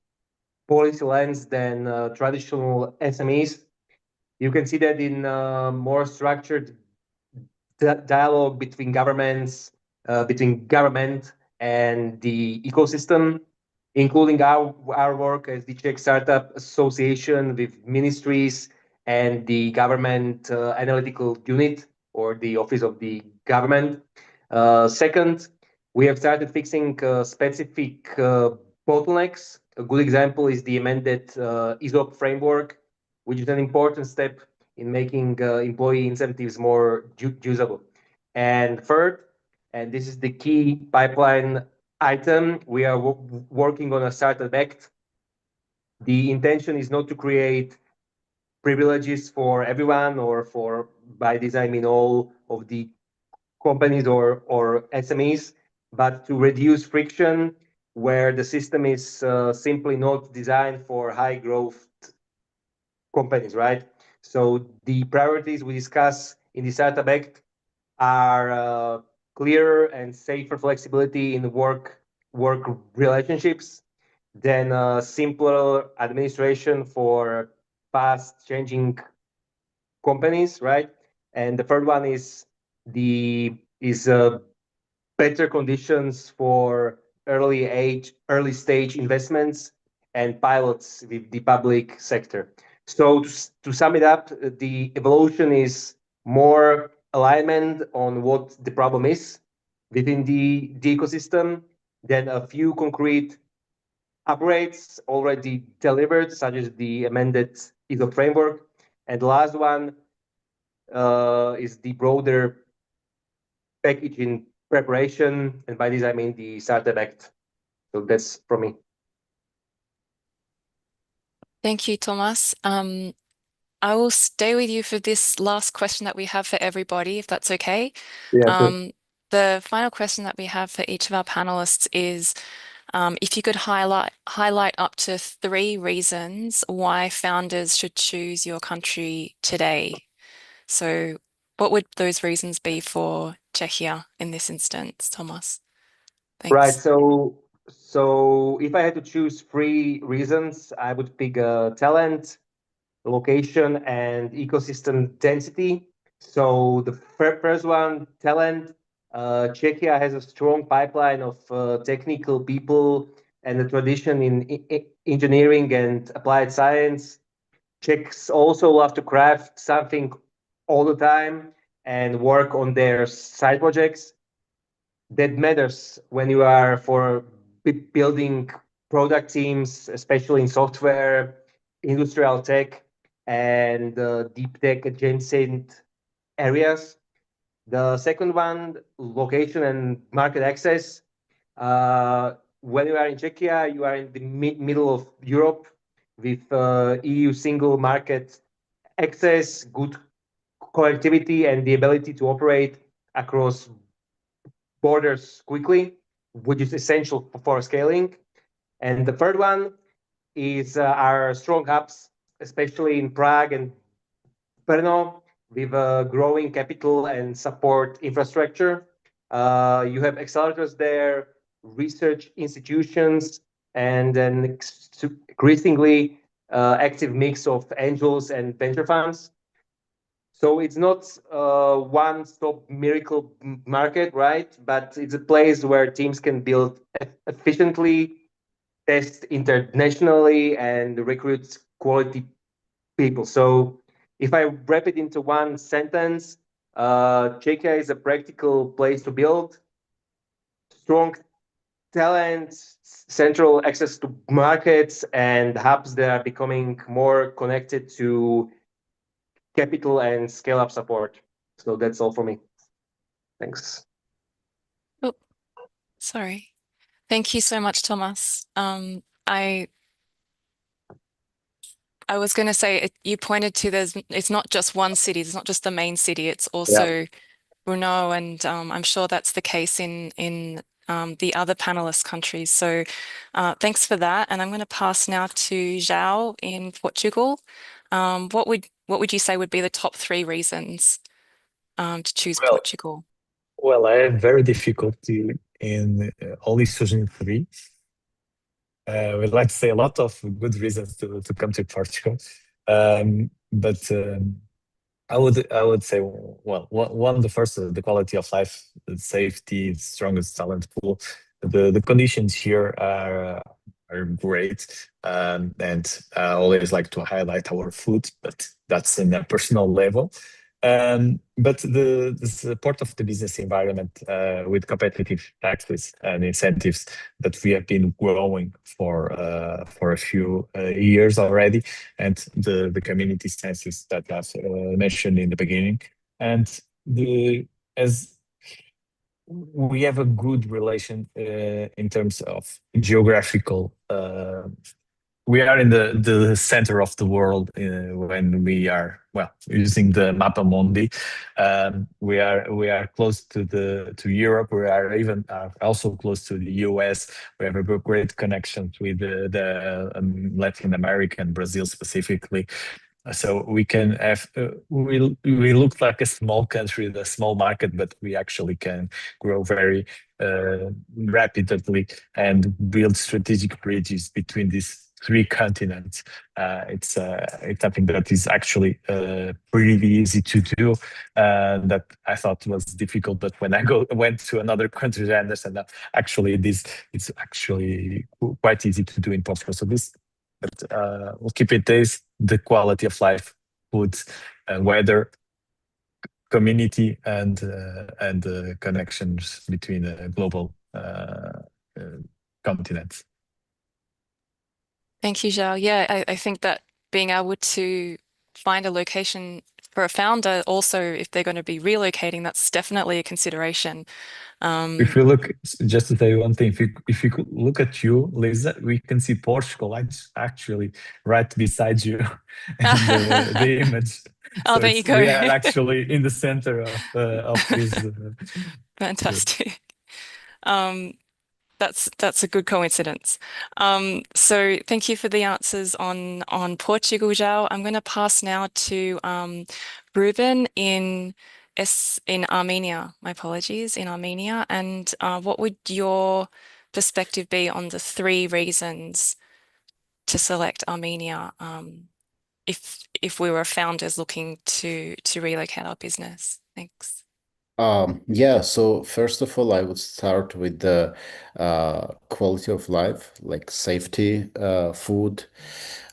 policy lens than traditional SMEs. You can see that in more structured dialogue between governments, between government and the ecosystem, including our work as the Czech Startup Association with ministries and the government analytical unit or the office of the government. Second, we have started fixing specific bottlenecks. A good example is the amended ESOP framework, which is an important step in making employee incentives more usable. And third, and this is the key pipeline item, we are working on a Startup Act. The intention is not to create privileges for everyone or for, by this I mean all of the companies or SMEs, but to reduce friction where the system is simply not designed for high growth companies, right? So the priorities we discuss in the Startup Act are clearer and safer flexibility in work relationships, then simpler administration for fast changing companies, right? And the third one is better conditions for early stage investments and pilots with the public sector. So to sum it up, the evolution is more alignment on what the problem is within the ecosystem, then a few concrete upgrades already delivered, such as the amended ESOP framework. And the last one, is the broader packaging preparation, and by this I mean the Startup Act. So that's from me. Thank you, Thomas. I will stay with you for this last question that we have for everybody, if that's okay. Yeah. The final question that we have for each of our panelists is, if you could highlight up to 3 reasons why founders should choose your country today. So what would those reasons be for Czechia in this instance, Thomas? Thanks. Right. So if I had to choose 3 reasons, I would pick talent, location, and ecosystem density. So the first one, talent. Czechia has a strong pipeline of technical people and a tradition in engineering and applied science. Czechs also love to craft something all the time and work on their side projects. That matters when you are for building product teams, especially in software, industrial tech, and deep tech adjacent areas. The second one, location and market access. When you are in Czechia, you are in the middle of Europe with EU single market access, good connectivity, and the ability to operate across borders quickly, which is essential for scaling. And the third one is our strong hubs, especially in Prague and Brno, with growing capital and support infrastructure. You have accelerators there, research institutions, and an increasingly active mix of angels and venture funds. So it's not a one-stop miracle market, right? But it's a place where teams can build efficiently, test internationally, and recruit quality people. So if I wrap it into one sentence, Czechia is a practical place to build, strong talent, central access to markets, and hubs that are becoming more connected to capital and scale up support. So that's all for me. Thanks. Oh, sorry. Thank you so much, Thomas. I was going to say, you pointed to it's not just one city, it's not just the main city, it's also Brno, and I'm sure that's the case in the other panelist countries. So thanks for that. And I'm going to pass now to João in Portugal. What would you say would be the top 3 reasons to choose Portugal? Well, I have very difficulty in only choosing 3. We'd like to say a lot of good reasons to come to Portugal, but I would say, well, one the first, the quality of life, the safety, the strongest talent pool, the conditions here are great, and I always like to highlight our food, but that's in a personal level. But the support of the business environment with competitive taxes and incentives that we have been growing for a few years already, and the community census that I've mentioned in the beginning, and as we have a good relation in terms of geographical. We are in the center of the world when we are using the Mapa Mundi. We are close to Europe. We are even also close to the US. We have a great connection with the Latin America and Brazil specifically. So we can have we look like a small country, a small market, but we actually can grow very rapidly and build strategic bridges between these 3 continents. It's something that is actually pretty easy to do. That I thought was difficult, but when I went to another country, I understand that actually it's actually quite easy to do in Portugal. So we'll keep it this: the quality of life, food, weather, community, and connections between global continents. Thank you, João. Yeah, I think that being able to find a location for a founder, also, if they're going to be relocating, that's definitely a consideration. If you look, just to tell you one thing, if you could look at you, Lisa, we can see Portugal actually right beside you in the image. Oh, So there you go. we are actually in the center of this. Fantastic. That's a good coincidence. So thank you for the answers on Portugal, Zhao. I'm going to pass now to Ruben in Armenia. My apologies, in Armenia. And what would your perspective be on the 3 reasons to select Armenia if we were founders looking to relocate our business? Thanks. Yeah, so first of all, I would start with the quality of life, like safety, food,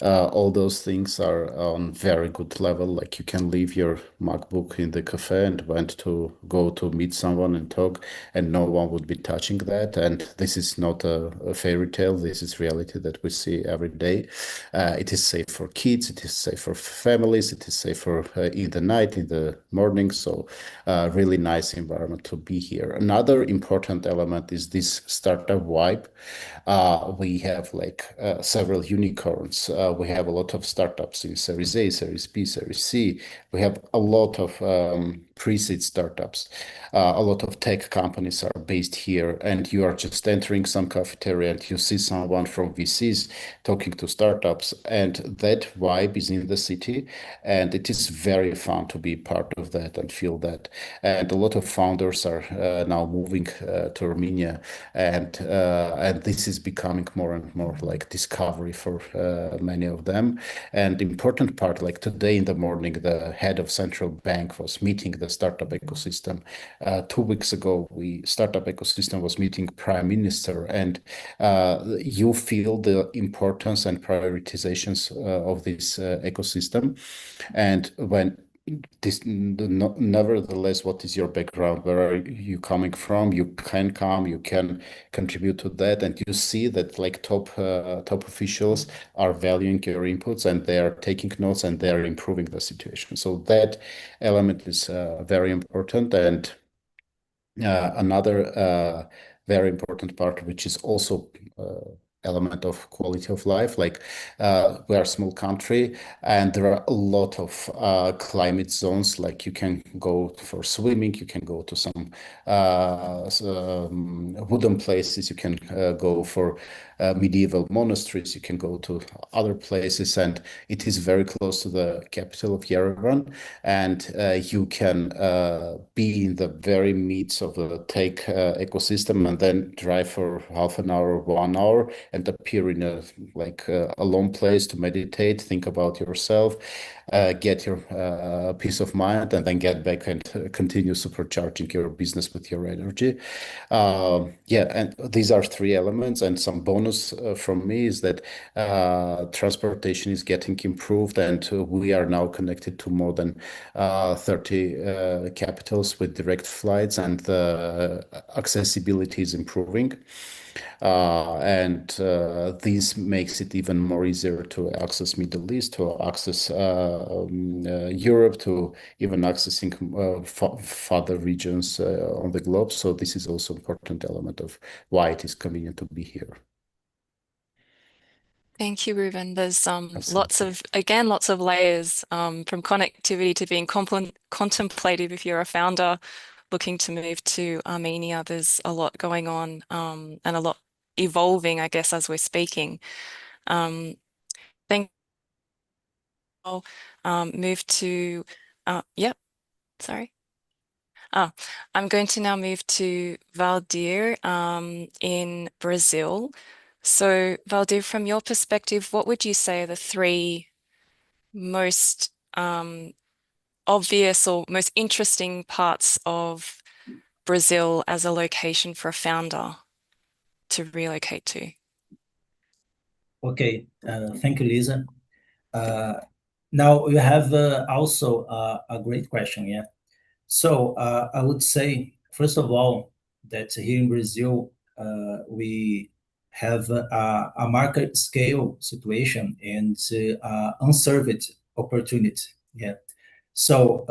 all those things are on very good level. Like you can leave your MacBook in the cafe and went to go to meet someone and talk, and no one would be touching that. And this is not a fairy tale. This is reality that we see every day. It is safe for kids. It is safe for families. It is safe for in the night, in the morning. So really nice environment to be here. Another important element is this startup vibe. We have like several unicorns. We have a lot of startups in Series A, Series B, Series C. We have a lot of pre-seed startups. A lot of tech companies are based here, and you are just entering some cafeteria and you see someone from VCs talking to startups, and that vibe is in the city, and it is very fun to be part of that and feel that. And a lot of founders are now moving to Armenia, and this is becoming more and more like discovery for many of them. And the important part, like today in the morning, the head of central bank was meeting the startup ecosystem. 2 weeks ago, startup ecosystem was meeting prime minister, and you feel the importance and prioritizations of this ecosystem. And when nevertheless, what is your background? Where are you coming from? You can come, you can contribute to that, and you see that like top officials are valuing your inputs, and they are taking notes, and they are improving the situation. So that element is very important. And another very important part, which is also element of quality of life, like we are a small country, and there are a lot of climate zones. Like you can go for swimming, you can go to some wooden places, you can go for medieval monasteries, you can go to other places, and it is very close to the capital of Yerevan, and you can be in the very midst of the tech ecosystem, and then drive for half an hour, 1 hour, and appear in a lone place to meditate, think about yourself, get your peace of mind, and then get back and continue supercharging your business with your energy. Yeah, and these are 3 elements. And some bonus from me is that transportation is getting improved, and we are now connected to more than 30 capitals with direct flights, and the accessibility is improving. And this makes it even more easier to access Middle East, to access Europe, to even accessing further regions on the globe. So this is also an important element of why it is convenient to be here. Thank you, Ruben. There's Absolutely. lots of layers from connectivity to being contemplative. If you're a founder looking to move to Armenia, there's a lot going on and a lot evolving, I guess, as we're speaking. Thank you. Move to, yep, sorry. I'm going to now move to Valdir in Brazil. So Valdir, from your perspective, what would you say are the 3 most obvious or most interesting parts of Brazil as a location for a founder to relocate to? Okay, thank you, Lisa. Now you have also a great question, yeah. So I would say, first of all, that here in Brazil, we have a market scale situation and unserved opportunity. Yeah. So,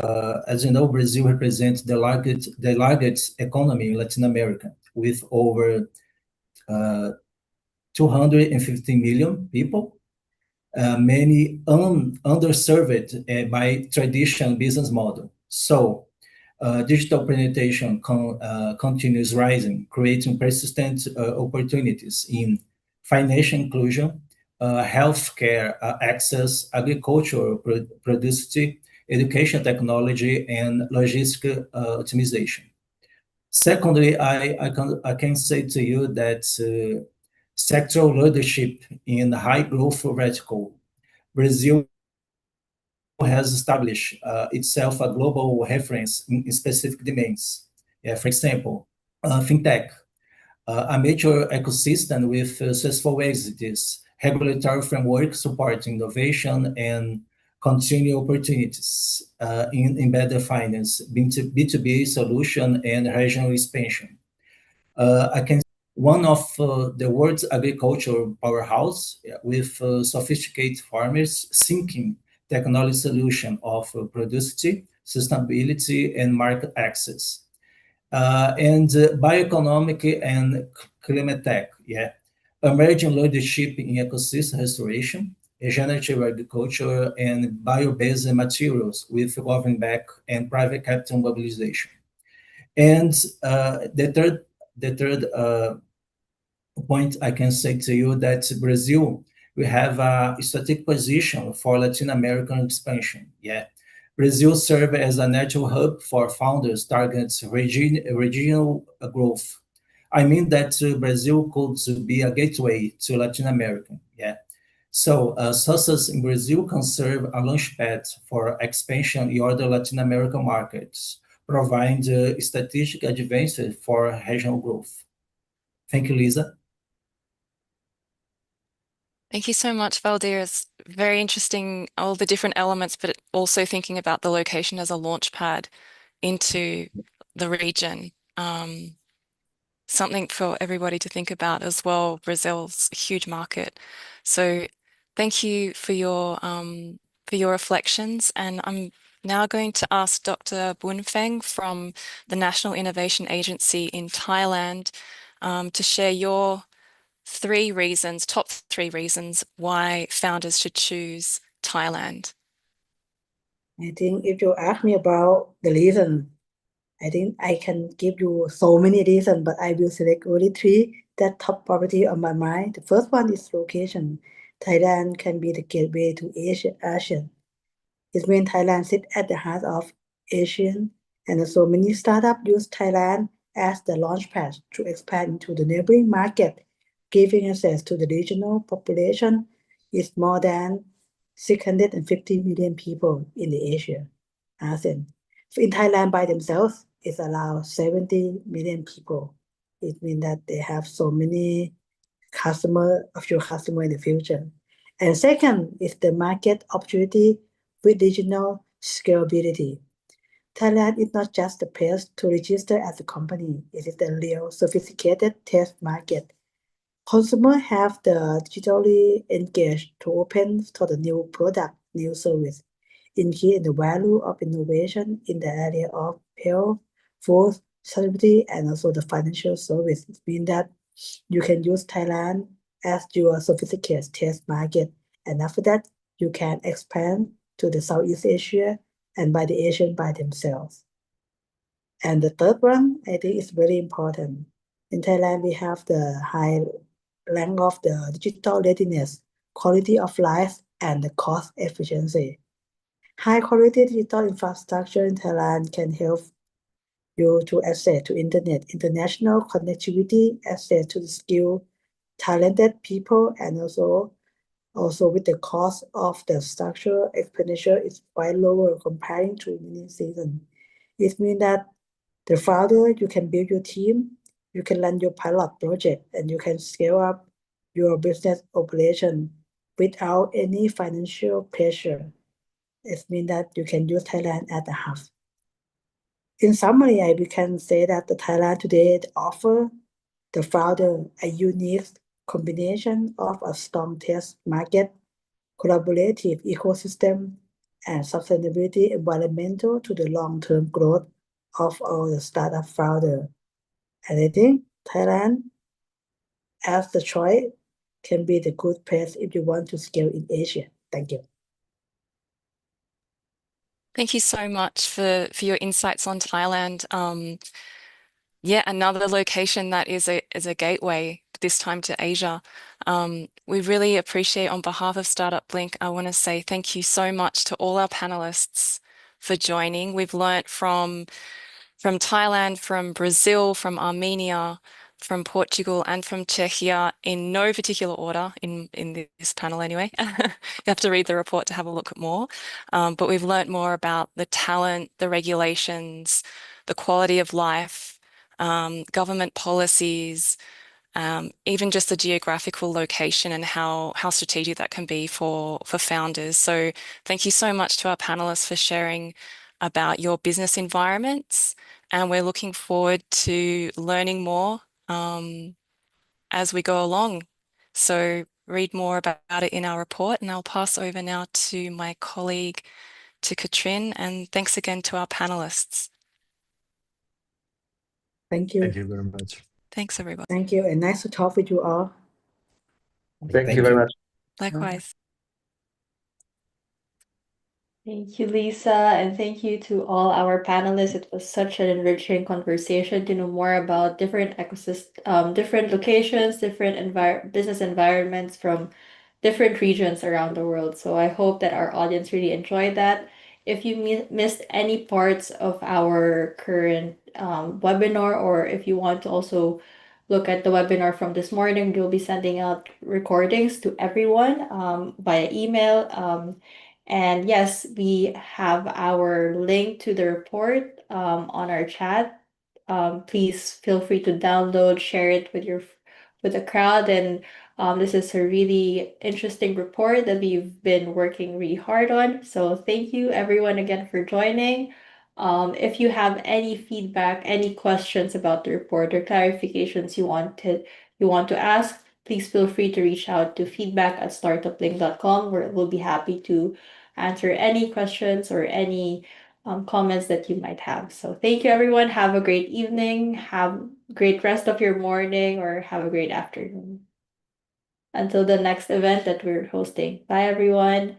as you know, Brazil represents the largest economy in Latin America, with over 250 million people, many underserved by traditional business model. So, digital penetration continues rising, creating persistent opportunities in financial inclusion, healthcare access, agricultural productivity, education technology, and logistic optimization. Secondly, I can say to you that sectoral leadership in high growth vertical, Brazil has established itself a global reference in specific domains. Yeah, for example, fintech, a major ecosystem with successful exits, regulatory framework supporting innovation and continued opportunities in embedded finance, B2B solution, and regional expansion. I can one of the world's agricultural powerhouse, with sophisticated farmers seeking technology solution of productivity, sustainability, and market access. And bioeconomic and climate tech, yeah. Emerging leadership in ecosystem restoration, regenerative agriculture, and bio-based materials with government back and private capital mobilization. And the third point I can say to you that Brazil, we have a strategic position for Latin American expansion. Yeah, Brazil serves as a natural hub for founders targets regional growth. I mean that Brazil could be a gateway to Latin America. Yeah. So, success in Brazil can serve a launchpad for expansion in other Latin American markets, providing strategic advances for regional growth. Thank you, Lisa. Thank you so much, Valdir. It's very interesting, all the different elements, but also thinking about the location as a launch pad into the region. Something for everybody to think about as well. Brazil's a huge market. So thank you for your reflections. And I'm now going to ask Dr. Bunfeng from the National Innovation Agency in Thailand to share your top three reasons why founders should choose Thailand. I think if you ask me about the reason, I think I can give you so many reasons, but I will select only three that top priority on my mind. The first one is location. Thailand can be the gateway to Asia. It means Thailand sits at the heart of Asian, and so many startups use Thailand as the launchpad to expand into the neighboring market, giving access to the regional population is more than 650 million people in the Asia. ASEAN. In Thailand by themselves, it's around 70 million people. It means that they have so many offshore customer in the future. And second is the market opportunity with regional scalability. Thailand is not just the place to register as a company. It is the real sophisticated test market. Consumers have the digitally engaged to open for the new product, new service, increase the value of innovation in the area of health, food, sustainability, and also the financial service. It means that you can use Thailand as your sophisticated test market, and after that, you can expand to the Southeast Asia and by the Asian by themselves. And the third one, I think is very important. In Thailand, we have the high rank of the digital readiness, quality of life, and the cost efficiency. High quality digital infrastructure in Thailand can help you to access to internet, international connectivity, access to the skilled, talented people, and also with the cost of the structural expenditure is quite lower comparing to many seasons. It means that the founder, you can build your team, you can run your pilot project, and you can scale up your business operation without any financial pressure. It means that you can use Thailand as a hub. In summary, we can say that the Thailand today offers the founder a unique combination of a strong test market, collaborative ecosystem, and sustainability environmental to the long-term growth of all the startup founder. And I think Thailand as the choice can be the good place if you want to scale in Asia. Thank you. Thank you so much for your insights on Thailand. Yeah, another location that is a gateway, this time to Asia. We really appreciate, on behalf of StartupBlink, I want to say thank you so much to all our panelists for joining. We've learnt from Thailand, from Brazil, from Armenia, from Portugal, and from Czechia in no particular order in this panel anyway. You have to read the report to have a look at more. But we've learnt more about the talent, the regulations, the quality of life, government policies, even just the geographical location and how strategic that can be for founders. So thank you so much to our panelists for sharing about your business environments, and we're looking forward to learning more as we go along. So read more about it in our report, and I'll pass over now to my colleague, to Katrin, and thanks again to our panelists. Thank you. Thank you very much. Thanks, everybody. Thank you, and nice to talk with you all. Thank you very much. Likewise. Thank you, Lisa, and thank you to all our panelists. It was such an enriching conversation to know more about different different locations, different business environments from different regions around the world. So I hope that our audience really enjoyed that. If you missed any parts of our current webinar, or if you want to also look at the webinar from this morning, we'll be sending out recordings to everyone via email. And yes, we have our link to the report on our chat. Please feel free to download, share it with the crowd. And this is a really interesting report that we've been working really hard on. So thank you everyone again for joining. If you have any feedback, any questions about the report or clarifications you want to ask, please feel free to reach out to feedback@startuplink.com, where we'll be happy to answer any questions or any comments that you might have. So thank you, everyone. Have a great evening. Have a great rest of your morning, or have a great afternoon. Until the next event that we're hosting. Bye, everyone.